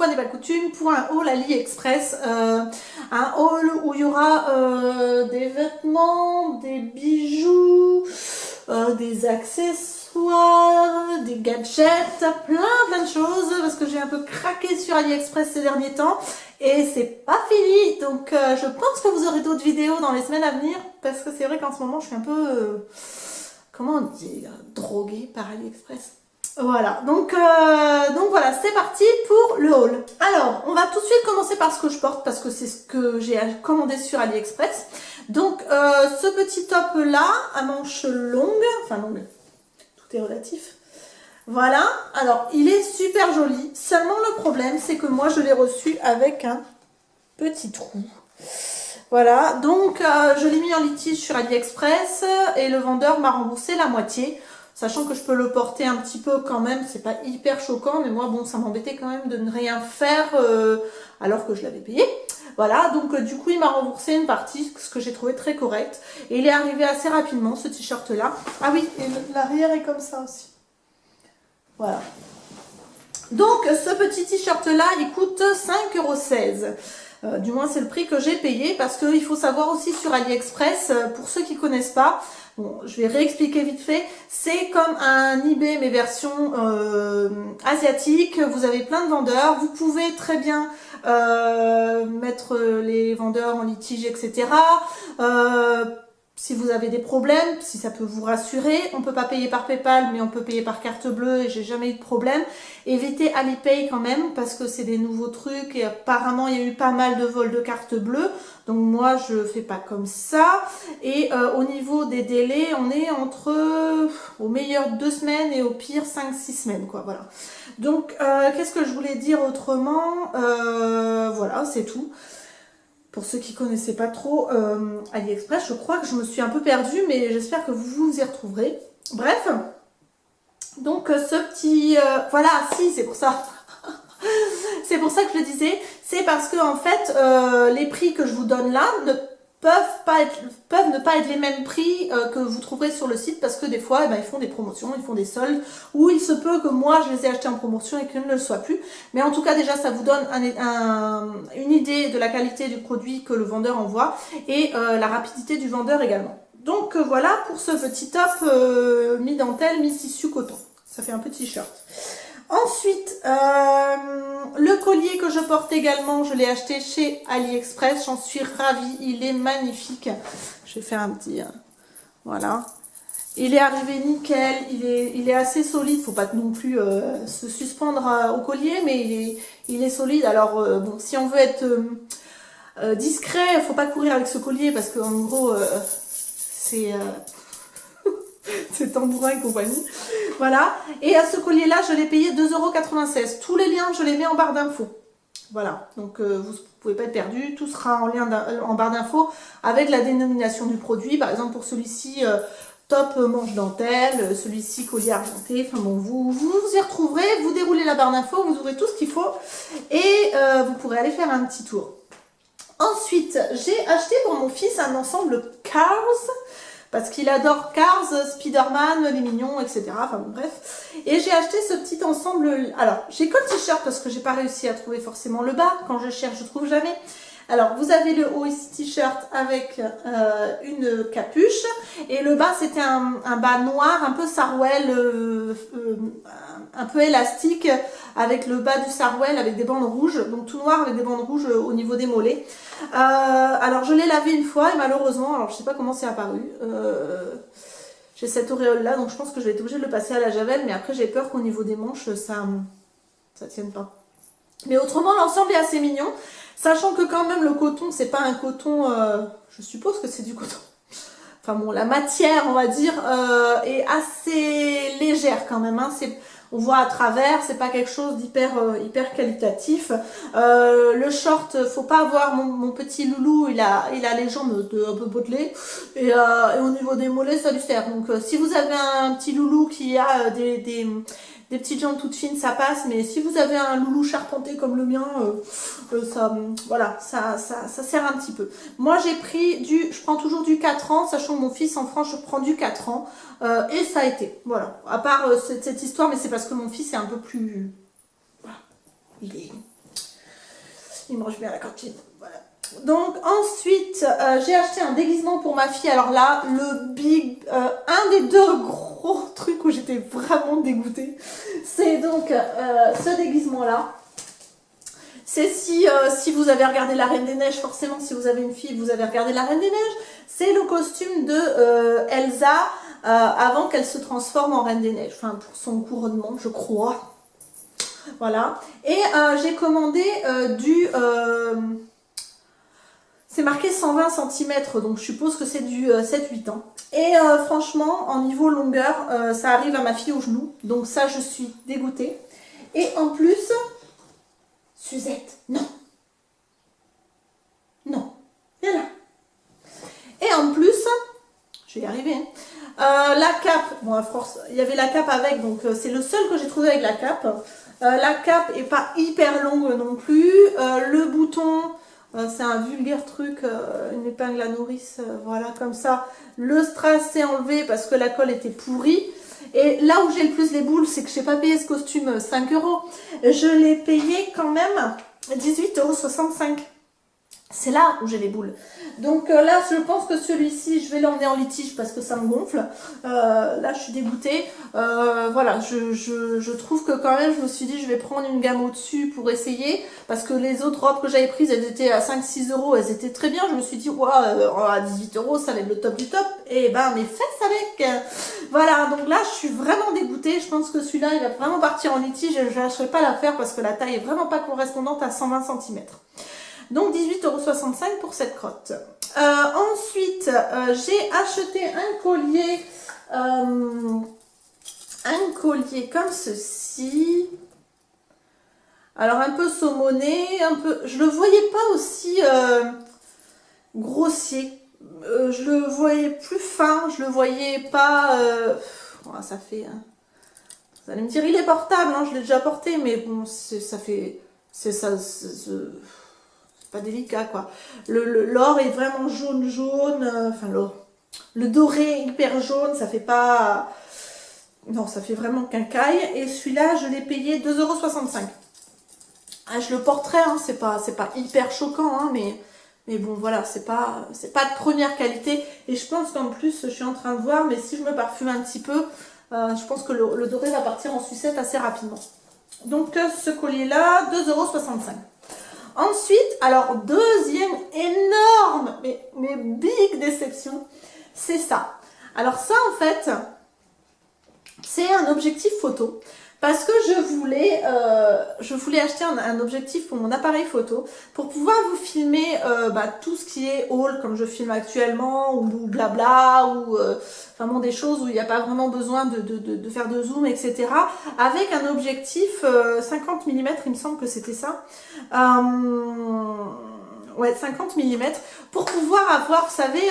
fois n'est pas coutume, pour un haul AliExpress. Un haul où il y aura des vêtements, des bijoux, des accessoires, des gadgets, plein de choses, parce que j'ai un peu craqué sur AliExpress ces derniers temps. Et c'est pas fini, donc je pense que vous aurez d'autres vidéos dans les semaines à venir, parce que c'est vrai qu'en ce moment je suis un peu, comment on dit, droguée par AliExpress. Voilà, donc voilà, c'est parti pour le haul. Alors, on va tout de suite commencer par ce que je porte, parce que c'est ce que j'ai commandé sur AliExpress. Donc, ce petit top là, à manches longues, enfin longue, tout est relatif. Voilà, alors il est super joli, seulement le problème c'est que moi je l'ai reçu avec un petit trou. Voilà, donc je l'ai mis en litige sur AliExpress et le vendeur m'a remboursé la moitié, sachant que je peux le porter un petit peu quand même, c'est pas hyper choquant, mais moi bon ça m'embêtait quand même de ne rien faire alors que je l'avais payé. Voilà, donc du coup il m'a remboursé une partie, ce que j'ai trouvé très correct, et il est arrivé assez rapidement ce t-shirt là. Ah oui, et l'arrière est comme ça aussi. Voilà. Donc, ce petit t-shirt là, il coûte 5,16 €. Du moins, c'est le prix que j'ai payé parce qu'il faut savoir aussi sur AliExpress, pour ceux qui ne connaissent pas, bon, je vais réexpliquer vite fait, c'est comme un eBay mais version asiatique, vous avez plein de vendeurs, vous pouvez très bien mettre les vendeurs en litige, etc. Si vous avez des problèmes, si ça peut vous rassurer, on peut pas payer par PayPal, mais on peut payer par carte bleue et j'ai jamais eu de problème. Évitez Alipay quand même, parce que c'est des nouveaux trucs et apparemment il y a eu pas mal de vols de carte bleue. Donc moi je fais pas comme ça. Et au niveau des délais, on est entre au meilleur 2 semaines et au pire 5-6 semaines quoi, voilà. Donc qu'est-ce que je voulais dire autrement, voilà, c'est tout. Pour ceux qui ne connaissaient pas trop AliExpress, je crois que je me suis un peu perdue, mais j'espère que vous vous y retrouverez. Bref, donc ce petit... voilà, si, c'est pour ça. C'est pour ça que je le disais. C'est parce que en fait, les prix que je vous donne là peuvent ne pas être les mêmes prix que vous trouverez sur le site, parce que des fois, ils font des promotions, ils font des soldes, ou il se peut que moi, je les ai achetés en promotion et qu'ils ne le soient plus. Mais en tout cas, déjà, ça vous donne une idée de la qualité du produit que le vendeur envoie et la rapidité du vendeur également. Donc voilà pour ce petit top mi-dentelle, mi-tissu coton. Ça fait un petit shirt. Ensuite, le collier que je porte également, je l'ai acheté chez AliExpress. J'en suis ravie. Il est magnifique. Je vais faire un petit... voilà. Il est arrivé nickel. Il est assez solide. Faut pas non plus se suspendre au collier, mais il est solide. Alors, bon, si on veut être discret, faut pas courir avec ce collier parce qu'en gros, c'est... c'est tambourin et compagnie. Voilà. Et à ce collier-là, je l'ai payé 2,96 €. Tous les liens, je les mets en barre d'infos. Voilà. Donc, vous ne pouvez pas être perdu. Tout sera en barre d'infos avec la dénomination du produit. Par exemple, pour celui-ci, top manche dentelle. Celui-ci, collier argenté. Enfin bon, vous y retrouverez. Vous déroulez la barre d'infos. Vous aurez tout ce qu'il faut. Et vous pourrez aller faire un petit tour. Ensuite, j'ai acheté pour mon fils un ensemble Cars. Parce qu'il adore Cars, Spider-Man, les mignons, etc. Enfin bon, bref. Et j'ai acheté ce petit ensemble. Alors, j'ai que le t-shirt parce que j'ai pas réussi à trouver forcément le bas. Quand je cherche, je trouve jamais. Alors, vous avez le haut ici t-shirt avec une capuche. Et le bas, c'était un bas noir, un peu sarouel, un peu élastique, avec le bas du sarouel avec des bandes rouges. Donc tout noir avec des bandes rouges au niveau des mollets. Alors, je l'ai lavé une fois et malheureusement, alors je sais pas comment c'est apparu. J'ai cette auréole là, donc je pense que je vais être obligée de le passer à la javel. Mais après, j'ai peur qu'au niveau des manches, ça tienne pas. Mais autrement, l'ensemble est assez mignon. Sachant que quand même le coton, c'est pas un coton, je suppose que c'est du coton. Enfin bon, la matière, on va dire, est assez légère quand même. Hein. On voit à travers, c'est pas quelque chose d'hyper hyper qualitatif. Le short, faut pas avoir mon petit loulou, il a les jambes un peu potelées. Et au niveau des mollets, ça lui sert. Donc si vous avez un petit loulou qui a des petites jambes toutes fines, ça passe, mais si vous avez un loulou charpenté comme le mien, voilà, ça sert un petit peu. Moi j'ai pris je prends toujours du 4 ans, sachant que mon fils en France, je prends du 4 ans, et ça a été, voilà. À part cette histoire, mais c'est parce que mon fils est un peu plus, voilà, il mange bien à la cantine. Voilà. Donc ensuite, j'ai acheté un déguisement pour ma fille. Alors là, un des deux gros trucs où j'étais vraiment dégoûtée, c'est donc ce déguisement-là. C'est si vous avez regardé La Reine des Neiges, forcément, si vous avez une fille, vous avez regardé La Reine des Neiges. C'est le costume de Elsa avant qu'elle se transforme en Reine des Neiges. Enfin, pour son couronnement, je crois. Voilà. Et j'ai commandé c'est marqué 120 cm, donc je suppose que c'est du 7-8 ans. Et franchement, en niveau longueur, ça arrive à ma fille au genou. Donc ça, je suis dégoûtée. Et en plus, Suzette, non. Non. Viens là. Et en plus, je vais y arriver, hein. La cape, bon à force, il y avait la cape avec, donc c'est le seul que j'ai trouvé avec la cape. La cape est pas hyper longue non plus. Le bouton, c'est un vulgaire truc, une épingle à nourrice, voilà comme ça. Le strass s'est enlevé parce que la colle était pourrie. Et là où j'ai le plus les boules, c'est que je n'ai pas payé ce costume 5 €. Je l'ai payé quand même 18,65 €. C'est là où j'ai les boules. Donc là, je pense que celui-ci, je vais l'emmener en litige parce que ça me gonfle. Là, je suis dégoûtée. Voilà, je trouve que quand même, je me suis dit, je vais prendre une gamme au-dessus pour essayer. Parce que les autres robes que j'avais prises, elles étaient à 5-6 €. Elles étaient très bien. Je me suis dit, ouais, à 18 €, ça va être le top du top. Et ben, mes fesses avec. Voilà, donc là, je suis vraiment dégoûtée. Je pense que celui-là, il va vraiment partir en litige. Et je ne lâcherai pas l'affaire parce que la taille est vraiment pas correspondante à 120 cm. Donc 18,65 € pour cette crotte. Ensuite, j'ai acheté un collier comme ceci. Alors un peu saumonné, un peu. Je le voyais pas aussi grossier. Je le voyais plus fin. Je le voyais pas. Ça fait. Vous allez me dire, il est portable. Hein, je l'ai déjà porté, mais bon, ça fait. C'est ça. Pas délicat quoi. L'or est vraiment jaune, enfin l'or. Le doré hyper jaune, ça fait pas. Non, ça fait vraiment quincaille. Et celui-là, je l'ai payé 2,65 €. Ah, je le porterai, hein, c'est pas hyper choquant, hein, mais bon voilà, c'est pas de première qualité. Et je pense qu'en plus, je suis en train de voir, mais si je me parfume un petit peu, je pense que le doré va partir en sucette assez rapidement. Donc ce collier-là, 2,65 €. Ensuite, alors deuxième énorme, mais big déception, c'est ça. Alors ça en fait, c'est un objectif photo. Parce que je voulais acheter un objectif pour mon appareil photo pour pouvoir vous filmer tout ce qui est haul comme je filme actuellement ou blabla ou vraiment des choses où il n'y a pas vraiment besoin de faire de zoom, etc. Avec un objectif 50 mm, il me semble que c'était ça. Ouais, 50 mm, pour pouvoir avoir, vous savez,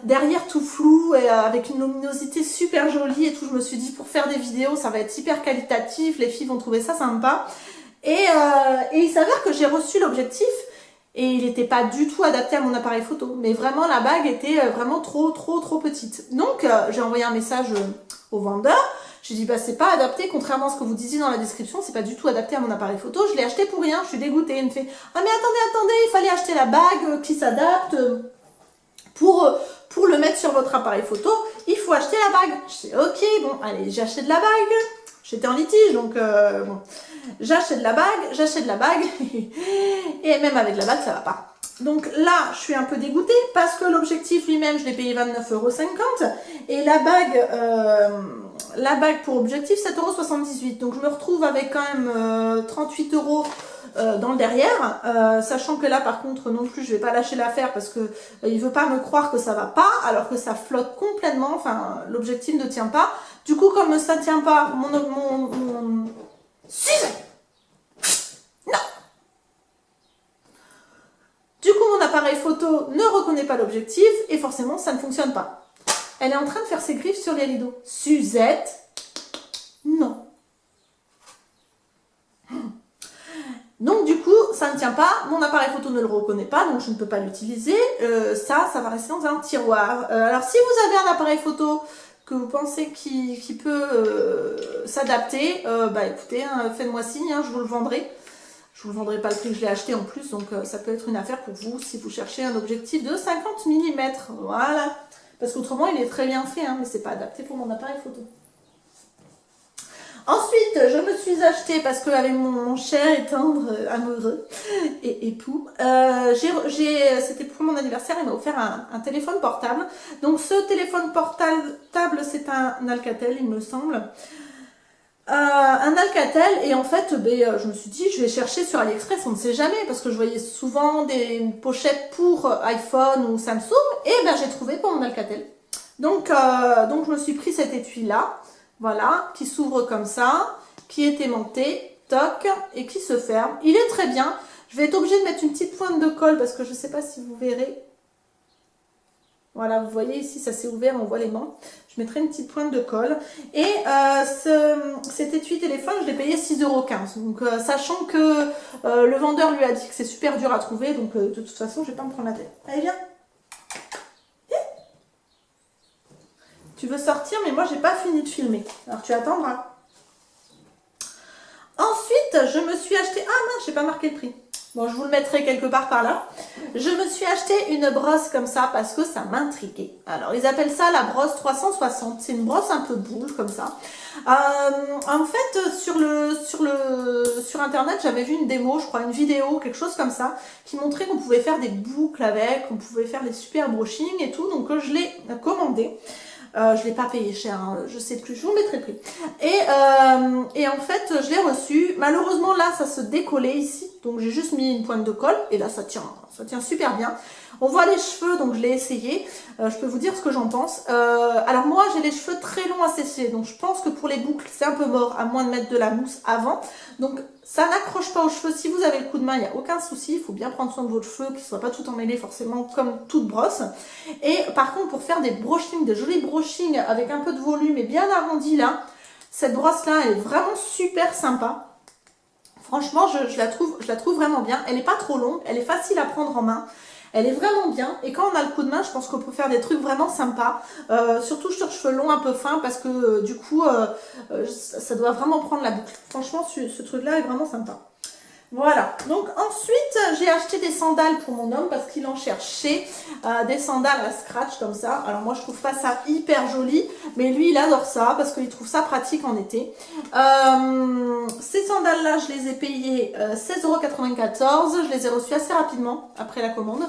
derrière tout flou et avec une luminosité super jolie et tout. Je me suis dit, pour faire des vidéos, ça va être hyper qualitatif, les filles vont trouver ça sympa. Et il s'avère que j'ai reçu l'objectif et il n'était pas du tout adapté à mon appareil photo. Mais vraiment, la bague était vraiment trop petite. Donc, j'ai envoyé un message au vendeur. J'ai dit, c'est pas adapté, contrairement à ce que vous disiez dans la description, c'est pas du tout adapté à mon appareil photo. Je l'ai acheté pour rien, je suis dégoûtée. Il me fait, ah mais attendez, il fallait acheter la bague qui s'adapte pour le mettre sur votre appareil photo. Il faut acheter la bague. Je dis, ok, bon, allez, j'achète la bague. J'étais en litige, donc bon, j'achète la bague, et même avec la bague, ça va pas. Donc là, je suis un peu dégoûtée parce que l'objectif lui-même, je l'ai payé 29,50 € et la bague pour objectif 7,78 €. Donc je me retrouve avec quand même 38 € dans le derrière, sachant que là par contre non plus je vais pas lâcher l'affaire parce que il veut pas me croire que ça va pas alors que ça flotte complètement, enfin l'objectif ne tient pas. Du coup comme ça tient pas, Suzette, non. Du coup mon appareil photo ne reconnaît pas l'objectif et forcément ça ne fonctionne pas. Elle est en train de faire ses griffes sur les rideaux. Suzette, non. Donc du coup, ça ne tient pas, mon appareil photo ne le reconnaît pas, donc je ne peux pas l'utiliser. Ça va rester dans un tiroir. Alors si vous avez un appareil photo que vous pensez qui peut s'adapter, écoutez, faites-moi signe, hein, je vous le vendrai. je vous vendrai pas le prix que je l'ai acheté en plus, donc ça peut être une affaire pour vous si vous cherchez un objectif de 50 mm. Voilà. Parce qu'autrement, il est très bien fait, hein, mais c'est pas adapté pour mon appareil photo. Ensuite, je me suis acheté, parce qu'avec mon cher et tendre amoureux et époux, c'était pour mon anniversaire, il m'a offert un téléphone portable. Donc ce téléphone portable, c'est un Alcatel, il me semble. Un Alcatel, et en fait, je me suis dit, je vais chercher sur AliExpress, on ne sait jamais, parce que je voyais souvent des pochettes pour iPhone ou Samsung, et j'ai trouvé pour mon Alcatel. Donc je me suis pris cet étui-là. Voilà, qui s'ouvre comme ça, qui est aimanté, toc, et qui se ferme. Il est très bien. Je vais être obligée de mettre une petite pointe de colle parce que je ne sais pas si vous verrez. Voilà, vous voyez ici, ça s'est ouvert, on voit l'aimant. Je mettrai une petite pointe de colle. Et cet étui téléphone, je l'ai payé 6,15 €. Donc, sachant que le vendeur lui a dit que c'est super dur à trouver, donc de toute façon, je ne vais pas me prendre la tête. Allez, viens. Tu veux sortir, mais moi, j'ai pas fini de filmer. Alors, tu attendras. Ensuite, je me suis acheté... Ah mince, j'ai pas marqué le prix. Bon, je vous le mettrai quelque part par là. Je me suis acheté une brosse comme ça parce que ça m'intriguait. Alors, ils appellent ça la brosse 360. C'est une brosse un peu boule comme ça. En fait, sur Internet, j'avais vu une démo, je crois, une vidéo, quelque chose comme ça, qui montrait qu'on pouvait faire des boucles avec, qu'on pouvait faire des super brushing et tout. Donc, je l'ai commandé. Je ne l'ai pas payé cher, hein, je sais plus, je vous mettrai le prix. Et en fait, je l'ai reçu. Malheureusement, là, ça se décollait ici. Donc, j'ai juste mis une pointe de colle. Et là, ça tient super bien. On voit les cheveux, donc je l'ai essayé. Je peux vous dire ce que j'en pense. Alors, moi, j'ai les cheveux très longs à sécher. Donc, je pense que pour les boucles, c'est un peu mort, à moins de mettre de la mousse avant. Donc, ça n'accroche pas aux cheveux. Si vous avez le coup de main, il n'y a aucun souci. Il faut bien prendre soin de votre cheveux, qu'ils ne soient pas tout emmêlés forcément comme toute brosse. Et par contre, pour faire des brushings, des jolis brushings avec un peu de volume et bien arrondi là, cette brosse-là, elle est vraiment super sympa. Franchement, je la trouve vraiment bien. Elle n'est pas trop longue, elle est facile à prendre en main. Elle est vraiment bien, et quand on a le coup de main, je pense qu'on peut faire des trucs vraiment sympas, surtout sur cheveux longs un peu fins, parce que du coup, ça doit vraiment prendre la boucle. Franchement, ce truc-là est vraiment sympa. Voilà, donc ensuite, j'ai acheté des sandales pour mon homme, parce qu'il en cherchait des sandales à scratch comme ça. Alors moi, je trouve pas ça hyper joli, mais lui, il adore ça, parce qu'il trouve ça pratique en été. Ces sandales-là, je les ai payées 16,94 €. Je les ai reçues assez rapidement après la commande.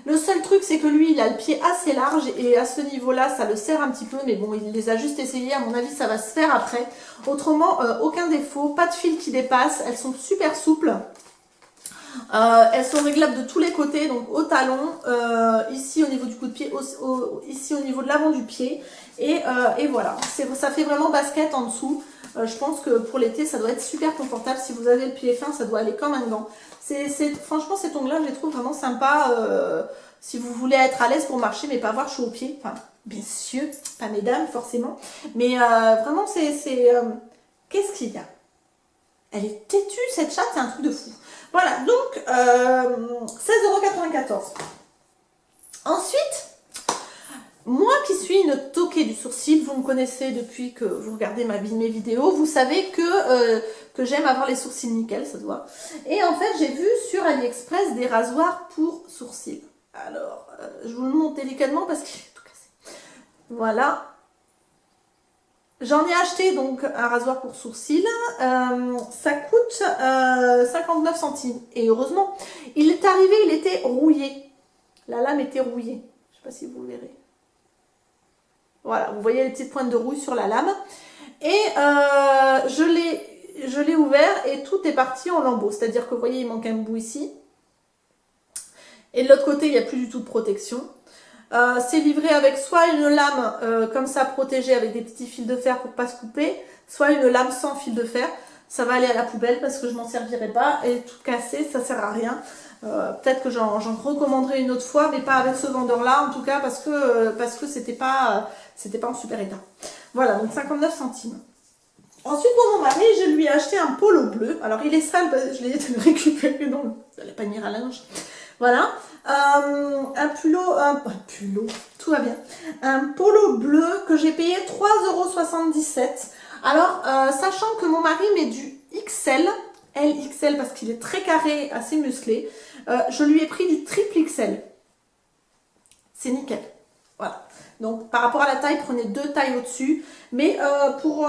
Le seul truc, c'est que lui, il a le pied assez large et à ce niveau-là, ça le serre un petit peu. Mais bon, il les a juste essayés. À mon avis, ça va se faire après. Autrement, aucun défaut. Pas de fil qui dépasse. Elles sont super souples. Elles sont réglables de tous les côtés, donc au talon, ici au niveau du coup de pied, ici au niveau de l'avant du pied. Et voilà, ça fait vraiment basket en dessous. Je pense que pour l'été, ça doit être super confortable. Si vous avez le pied fin, ça doit aller comme un gant. Franchement, cet ongle-là, je les trouve vraiment sympa si vous voulez être à l'aise pour marcher, mais pas avoir chaud aux pieds. Enfin, bien sûr, pas mesdames, forcément. Mais vraiment, qu'est-ce qu'il y a? Elle est têtue, cette chatte, c'est un truc de fou. Voilà, donc 16,94 €. Ensuite, moi qui suis une toquée du sourcil, vous me connaissez depuis que vous regardez mes vidéos, vous savez que j'aime avoir les sourcils nickel, ça se voit. Et en fait, j'ai vu sur AliExpress des rasoirs pour sourcils. Alors, je vous le montre délicatement parce qu'il est tout cassé. Voilà. J'en ai acheté donc un rasoir pour sourcils, ça coûte 59 centimes. Et heureusement, il est arrivé, il était rouillé. La lame était rouillée. Je ne sais pas si vous verrez. Voilà, vous voyez les petites pointes de rouille sur la lame. Et je l'ai ouvert et tout est parti en lambeaux. C'est-à-dire que vous voyez, il manque un bout ici. Et de l'autre côté, il n'y a plus du tout de protection. C'est livré avec soit une lame comme ça protégée avec des petits fils de fer pour pas se couper, soit une lame sans fil de fer. Ça va aller à la poubelle parce que je m'en servirai pas et tout cassé, ça sert à rien. Peut-être que j'en recommanderai une autre fois, mais pas avec ce vendeur-là en tout cas parce que c'était pas en super état. Voilà, donc 59 centimes. Ensuite, pour mon mari, je lui ai acheté un polo bleu. Alors, il est sale, je l'ai récupéré dans la panière à linge. Voilà, un pull, tout va bien. Un polo bleu que j'ai payé 3,77 €. Alors, sachant que mon mari met du XL, LXL parce qu'il est très carré, assez musclé. Je lui ai pris du triple XL. C'est nickel. Voilà. Donc par rapport à la taille, prenez 2 tailles au-dessus. Mais pour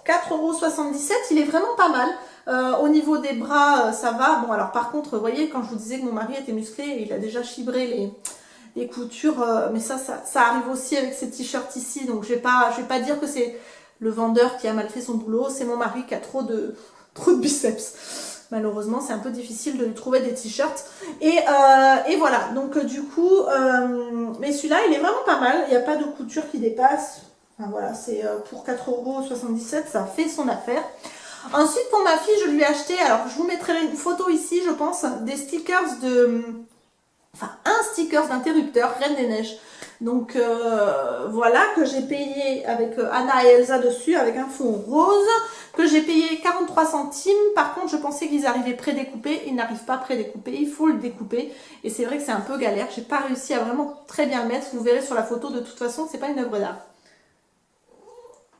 4,77 €, il est vraiment pas mal. Au niveau des bras, ça va. Bon alors par contre, vous voyez, quand je vous disais que mon mari était musclé, il a déjà chibré les coutures. Mais ça arrive aussi avec ces t-shirts ici. Donc je vais pas dire que c'est le vendeur qui a mal fait son boulot. C'est mon mari qui a trop de biceps. Malheureusement, c'est un peu difficile de lui trouver des t-shirts. Et voilà, donc du coup, mais celui-là, il est vraiment pas mal. Il n'y a pas de couture qui dépasse. Enfin voilà, c'est pour 4,77 €, ça fait son affaire. Ensuite, pour ma fille, je lui ai acheté, alors je vous mettrai une photo ici, je pense, des stickers enfin un sticker d'interrupteur Reine des Neiges. Donc voilà, que j'ai payé avec Anna et Elsa dessus, avec un fond rose, que j'ai payé 43 centimes. Par contre, je pensais qu'ils arrivaient prédécoupés. Ils n'arrivent pas prédécoupés, il faut le découper. Et c'est vrai que c'est un peu galère. J'ai pas réussi à vraiment très bien le mettre. Vous verrez sur la photo, de toute façon, c'est pas une œuvre d'art.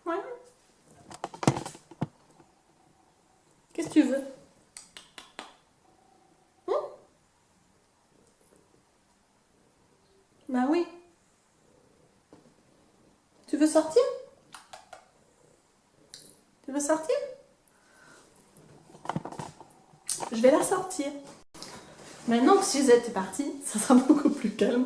Ouais. Qu'est-ce que tu veux? Bah oui. Tu veux sortir? Tu veux sortir? Je vais la sortir. Maintenant que Suzette est partie, ça sera beaucoup plus calme.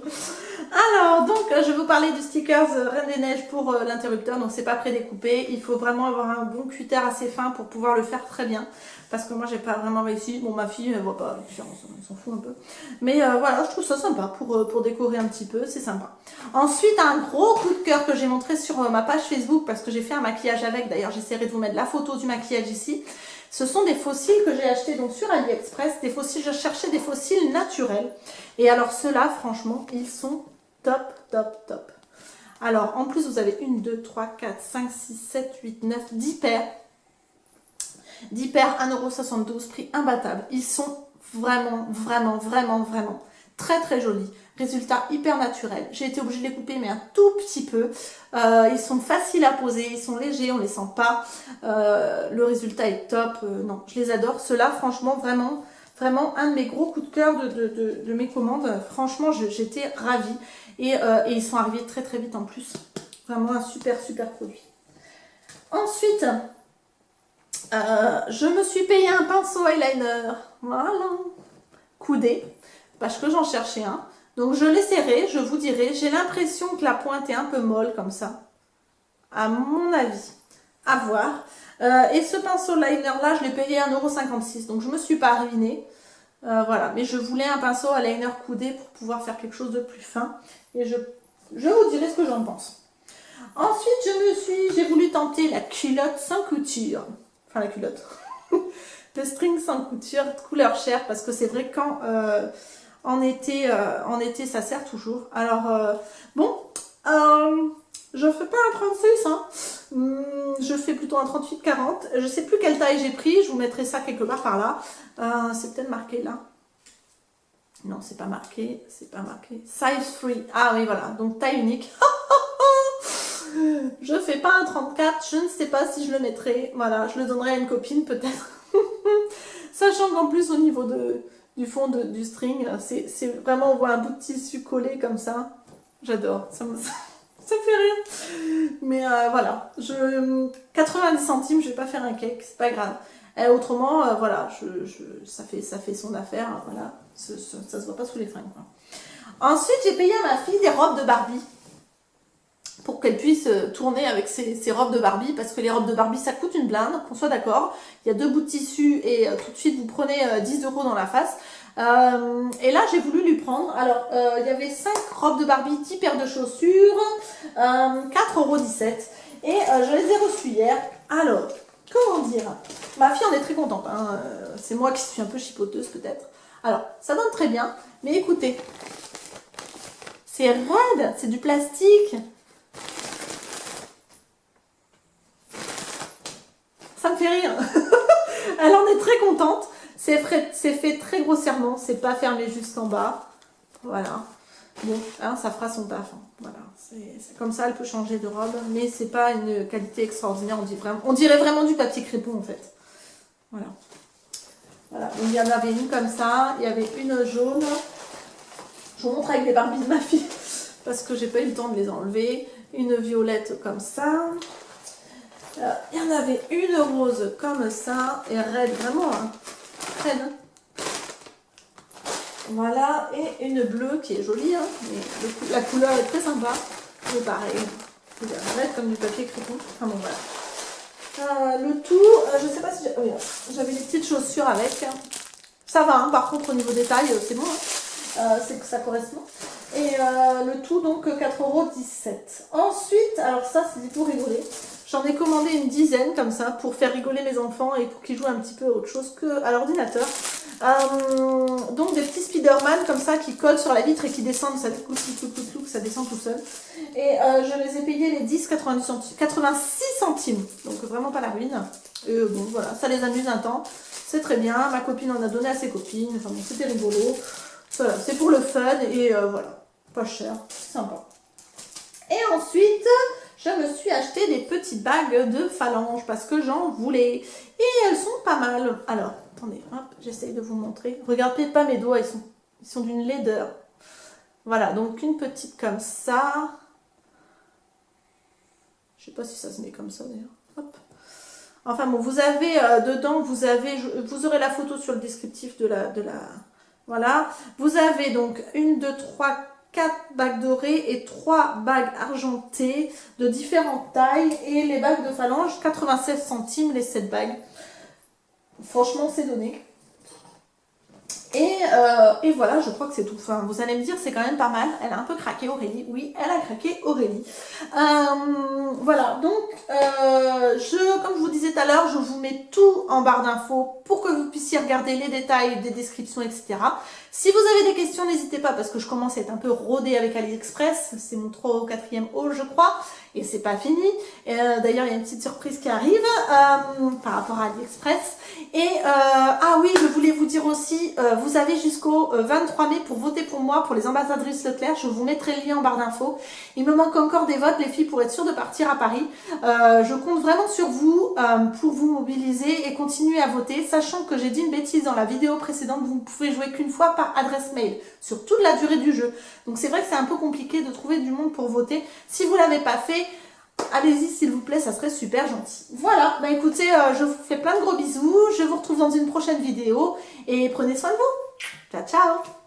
Alors, donc, je vais vous parler du stickers Reine des Neiges pour l'interrupteur. Donc, c'est pas prédécoupé. Il faut vraiment avoir un bon cutter assez fin pour pouvoir le faire très bien. Parce que moi, j'ai pas vraiment réussi. Bon, ma fille, elle voit pas la différence. Elle s'en fout un peu. Mais voilà, je trouve ça sympa pour décorer un petit peu. C'est sympa. Ensuite, un gros coup de cœur que j'ai montré sur ma page Facebook parce que j'ai fait un maquillage avec. D'ailleurs, j'essaierai de vous mettre la photo du maquillage ici. Ce sont des fossiles que j'ai achetés donc sur AliExpress. Des fossiles, je cherchais des fossiles naturels. Et alors, ceux-là, franchement, ils sont top, top, top. Alors, en plus, vous avez 1, 2, 3, 4, 5, 6, 7, 8, 9, 10 paires. 10 paires, 1,72 €, prix imbattable. Ils sont vraiment, vraiment, vraiment, vraiment très, très jolis. Résultat hyper naturel. J'ai été obligée de les couper, mais un tout petit peu. Ils sont faciles à poser, ils sont légers, on les sent pas. Le résultat est top. Non, je les adore. Ceux-là, franchement, vraiment, vraiment un de mes gros coups de cœur de mes commandes. Franchement, j'étais ravie. Et ils sont arrivés très, très vite en plus. Vraiment un super, super produit. Ensuite, je me suis payé un pinceau eyeliner. Voilà. Coudé. Parce que j'en cherchais un. Donc je l'essaierai, je vous dirai. J'ai l'impression que la pointe est un peu molle comme ça. À mon avis. À voir. Et ce pinceau liner là, je l'ai payé 1,56 €. Donc je ne me suis pas ruinée. Voilà. Mais je voulais un pinceau eyeliner coudé pour pouvoir faire quelque chose de plus fin. Et je vous dirai ce que j'en pense. Ensuite, j'ai voulu tenter la culotte sans couture. Enfin la culotte. Le string sans couture, couleur chair. Parce que c'est vrai que quand... en été, ça sert toujours. Alors, bon, je fais pas un 36, hein. Je fais plutôt un 38-40. Je sais plus quelle taille j'ai pris, je vous mettrai ça quelque part par là. C'est peut-être marqué là. Non, c'est pas marqué, c'est pas marqué. Size 3. Ah oui, voilà, donc taille unique. Je fais pas un 34, je ne sais pas si je le mettrai. Voilà, je le donnerai à une copine peut-être. Sachant qu'en plus au niveau du fond du string, c'est vraiment, on voit un bout de tissu collé comme ça. J'adore, ça fait rire. Mais voilà, 90 centimes, je vais pas faire un cake, c'est pas grave. Et autrement, voilà, ça fait son affaire, voilà, ça se voit pas sous les fringues, quoi. Ensuite, j'ai payé à ma fille des robes de Barbie pour qu'elle puisse tourner avec ses robes de Barbie, parce que les robes de Barbie, ça coûte une blinde, qu'on soit d'accord. Il y a 2 bouts de tissu et tout de suite, vous prenez 10 € dans la face. Et là, j'ai voulu lui prendre. Alors, il y avait 5 robes de Barbie, 10 paires de chaussures, 4,17 €. Et je les ai reçues hier. Alors, comment dire? Ma fille en est très contente, hein. C'est moi qui suis un peu chipoteuse peut-être. Alors, ça donne très bien, mais écoutez, c'est raide, c'est du plastique. Ça me fait rire. Elle en est très contente. C'est fait très grossièrement. C'est pas fermé jusqu'en bas. Voilà. Bon, hein, ça fera son taf. Hein. Voilà. C'est comme ça, elle peut changer de robe. Mais c'est pas une qualité extraordinaire. On dirait vraiment du papier crépon en fait. Voilà. Voilà, donc il y en avait une comme ça, il y avait une jaune. Je vous montre avec les Barbies de ma fille, parce que j'ai pas eu le temps de les enlever. Une violette comme ça. Il y en avait une rose comme ça, et raide, vraiment, hein, raide. Voilà, et une bleue qui est jolie, hein, mais la couleur est très sympa. Mais pareil, raide comme du papier crépon. Enfin bon, voilà. Le tout, je sais pas si j'avais des petites chaussures avec. Ça va, hein, par contre au niveau des tailles, c'est bon, hein. C'est que ça correspond. Et le tout donc 4,17 €. Ensuite, alors ça c'est pour rigoler. J'en ai commandé une dizaine comme ça pour faire rigoler mes enfants et pour qu'ils jouent un petit peu à autre chose qu'à l'ordinateur. Donc des petits Spider-Man comme ça qui collent sur la vitre et qui descendent, ça ça descend tout seul. Et je les ai payés les 86 centimes, donc vraiment pas la ruine. Et bon voilà, ça les amuse un temps, c'est très bien. Ma copine en a donné à ses copines, enfin bon, c'était rigolo. Voilà, c'est pour le fun et voilà, pas cher, sympa. Et ensuite, je me suis acheté des petites bagues de phalange parce que j'en voulais. Et elles sont pas mal. Alors, attendez, hop, j'essaye de vous montrer. Regardez pas mes doigts, ils sont d'une laideur. Voilà, donc une petite comme ça. Je sais pas si ça se met comme ça d'ailleurs. Hop. Enfin bon, vous avez dedans, vous aurez la photo sur le descriptif de la voilà. Vous avez donc 1, 2, 3, 4 bagues dorées et 3 bagues argentées de différentes tailles. Et les bagues de phalange, 96 centimes les 7 bagues. Franchement, c'est donné. Et voilà, je crois que c'est tout. Enfin, vous allez me dire, c'est quand même pas mal. Elle a un peu craqué, Aurélie. Oui, elle a craqué, Aurélie. Voilà, donc, comme je vous disais tout à l'heure, je vous mets tout en barre d'infos pour que vous puissiez regarder les détails des descriptions, etc. Si vous avez des questions, n'hésitez pas, parce que je commence à être un peu rodée avec AliExpress. C'est mon 3e ou 4e haul, je crois. Et c'est pas fini. D'ailleurs, il y a une petite surprise qui arrive par rapport à AliExpress. Et ah oui, je voulais vous dire aussi, vous avez jusqu'au 23 mai pour voter pour moi, pour les ambassadrices Leclerc. Je vous mettrai le lien en barre d'infos. Il me manque encore des votes, les filles, pour être sûres de partir à Paris. Je compte vraiment sur vous pour vous mobiliser et continuer à voter, sachant que j'ai dit une bêtise dans la vidéo précédente, vous ne pouvez jouer qu'une fois par adresse mail, sur toute la durée du jeu. Donc c'est vrai que c'est un peu compliqué de trouver du monde pour voter. Si vous ne l'avez pas fait, allez-y s'il vous plaît, ça serait super gentil. Voilà, bah écoutez, je vous fais plein de gros bisous, je vous retrouve dans une prochaine vidéo et prenez soin de vous. Ciao, ciao!